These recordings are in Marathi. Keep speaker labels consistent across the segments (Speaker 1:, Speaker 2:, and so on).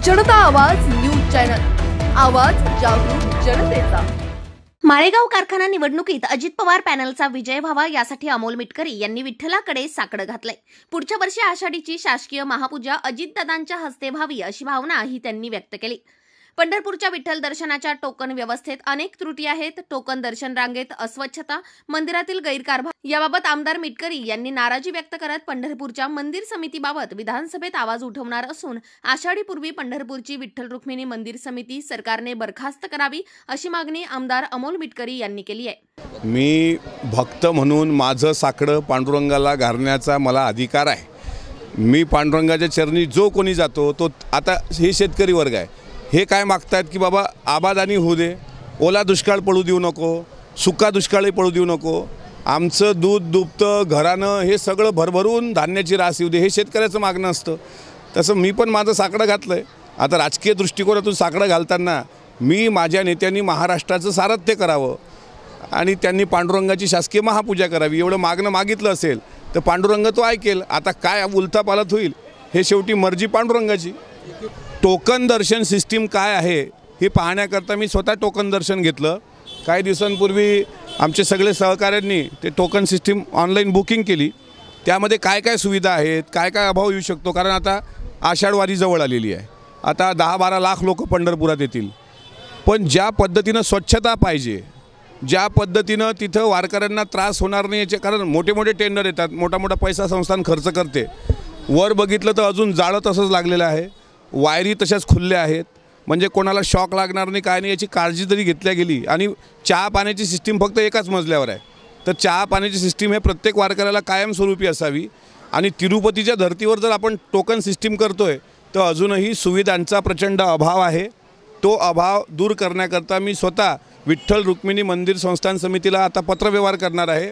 Speaker 1: जनता आवाज न्यूज चॅनल, आवाज जागरूक जनतेचा।
Speaker 2: माळेगाव कारखाना निवडणुकीत अजित पवार पॅनलचा विजय व्हावा यासाठी अमोल मिटकरी यांनी विठ्ठलाकडे साकडं घातलंय। पुढच्या वर्षी आषाढीची शासकीय महापूजा अजितदादांच्या हस्ते व्हावी अशी भावनाही त्यांनी व्यक्त केली। पंढरपूरच्या विठ्ठल दर्शनाच्या टोकन व्यवस्थेत अनेक त्रुटी आहेत। टोकन दर्शन रांगेत अस्वच्छता, मंदिरातील गैरकारभार याबाबत आमदार मिटकरी यांनी नाराजी व्यक्त करत पंढरपूरच्या मंदिर समितीबाबत विधानसभेत आवाज उठवणार असून आषाढीपूर्वी पंढरपूरची विठ्ठल रुक्मिणी मंदिर समिती सरकारने बरखास्त करावी अशी मागणी आमदार अमोल मिटकरी यांनी केली आहे।
Speaker 3: मी भक्त म्हणून माझं साकडं पांडुरंगाला घालण्याचा मला अधिकार आहे। मी पांडुरंगाच्या चरणी जो कोणी जातो तो आता हे शेतकरी वर्ग आहे, हे काय मागतात की बाबा आबादानी होऊ दे, ओला दुष्काळ पडू देऊ नको, सुका दुष्काळही पडू देऊ नको, आमचं दूध दुभतं घरानं हे सगळं भरभरून धान्याची रास येऊ दे, हे शेतकऱ्याचं मागणं असतं। तसं मी पण माझं साकडं घातलं आहे। आता राजकीय दृष्टिकोनातून साकडं घालताना मी माझ्या नेत्यांनी महाराष्ट्राचं सारथ्य करावं आणि त्यांनी पांडुरंगाची शासकीय महापूजा करावी एवढं मागणं मागितलं असेल तर पांडुरंग तो ऐकेल। आता काय उलथापालथ होईल हे शेवटी मर्जी पांडुरंगाची। टोकन दर्शन सिस्टीम काय आहे हे पाहण्याकरता मी स्वतः टोकन दर्शन घेतलं। काही दिवसांपूर्वी आमचे सगळे सहकाऱ्यांनी ते टोकन सिस्टीम ऑनलाईन बुकिंग केली। त्यामध्ये काय काय सुविधा आहेत, काय काय अभाव येऊ शकतो, कारण आता आषाढवारी जवळ आलेली आहे। आता 10-12 लाख लोक पंढरपुरात येतील, पण ज्या पद्धतीनं स्वच्छता पाहिजे, ज्या पद्धतीनं तिथं वारकऱ्यांना त्रास होणार नाही याचे, कारण मोठे मोठे टेंडर येतात, मोठा मोठा पैसा संस्थान खर्च करते। वर बघितलं तर अजून जाळं तसंच लागलेलं आहे, वायरी तशाच खुल्ल्या आहेत, म्हणजे कोणाला शॉक लागणार नाही काय नाही याची काळजी तरी घेतल्या गेली। आणि चहा पाण्याची सिस्टीम फक्त एकाच मजल्यावर आहे, तर चहा पाण्याची सिस्टीम हे प्रत्येक वारकऱ्याला कायमस्वरूपी असावी। आणि तिरुपतीच्या धर्तीवर जर आपण टोकन सिस्टीम करतोय तर अजूनही सुविधांचा प्रचंड अभाव आहे। तो अभाव दूर करण्याकरता मी स्वतः विठ्ठल रुक्मिणी मंदिर संस्थान समितीला आता पत्रव्यवहार करणार आहे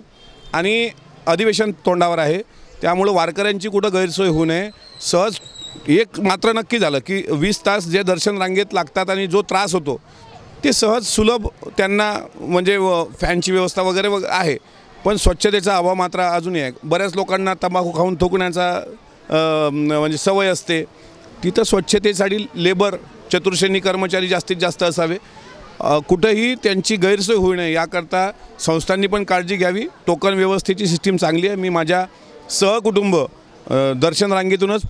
Speaker 3: आणि अधिवेशन तोंडावर आहे। त्यामुळे वारकऱ्यांची कुठं गैरसोय होऊ नये। सहज एक मात्र नक्की झालं की 20 तास जे दर्शन रांगेत लागतात आणि जो त्रास होतो ते सहज सुलभ त्यांना, म्हणजे फॅनची व्यवस्था वगैरे आहे, पण स्वच्छतेचा अभाव मात्र अजूनही आहे। बऱ्याच लोकांना तंबाखू खाऊन थुंकण्याचा म्हणजे सवय असते। तिथं स्वच्छतेसाठी लेबर, चतुर्श्रेणी कर्मचारी जास्तीत जास्त असावे, कुठेही त्यांची गैरसोय होऊ नये याकरता संस्थांनी पण काळजी घ्यावी। टोकन व्यवस्थेची सिस्टीम चांगली आहे। मी माझ्या सहकुटुंब दर्शन रांगेतूनच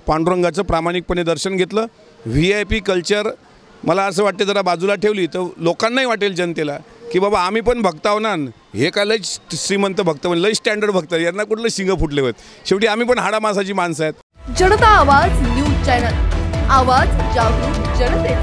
Speaker 3: पांडुरंगाचं प्रामाणिकपणे दर्शन घेतलं। VIP कल्चर मला असं वाटते जरा बाजूला ठेवली तर लोकांनाही वाटेल, जनतेला, की बाबा आम्ही पण भक्त आहो ना, हे काय लय श्रीमंत भक्त, म्हणजे लय स्टँडर्ड भक्त, यांना कुठलं शिंग फुटले होत, शेवटी आम्ही पण हाडामासाची माणसं आहेत।
Speaker 1: जनता आवाज न्यूज चॅनल, आवाज जागरूक जनतेचा।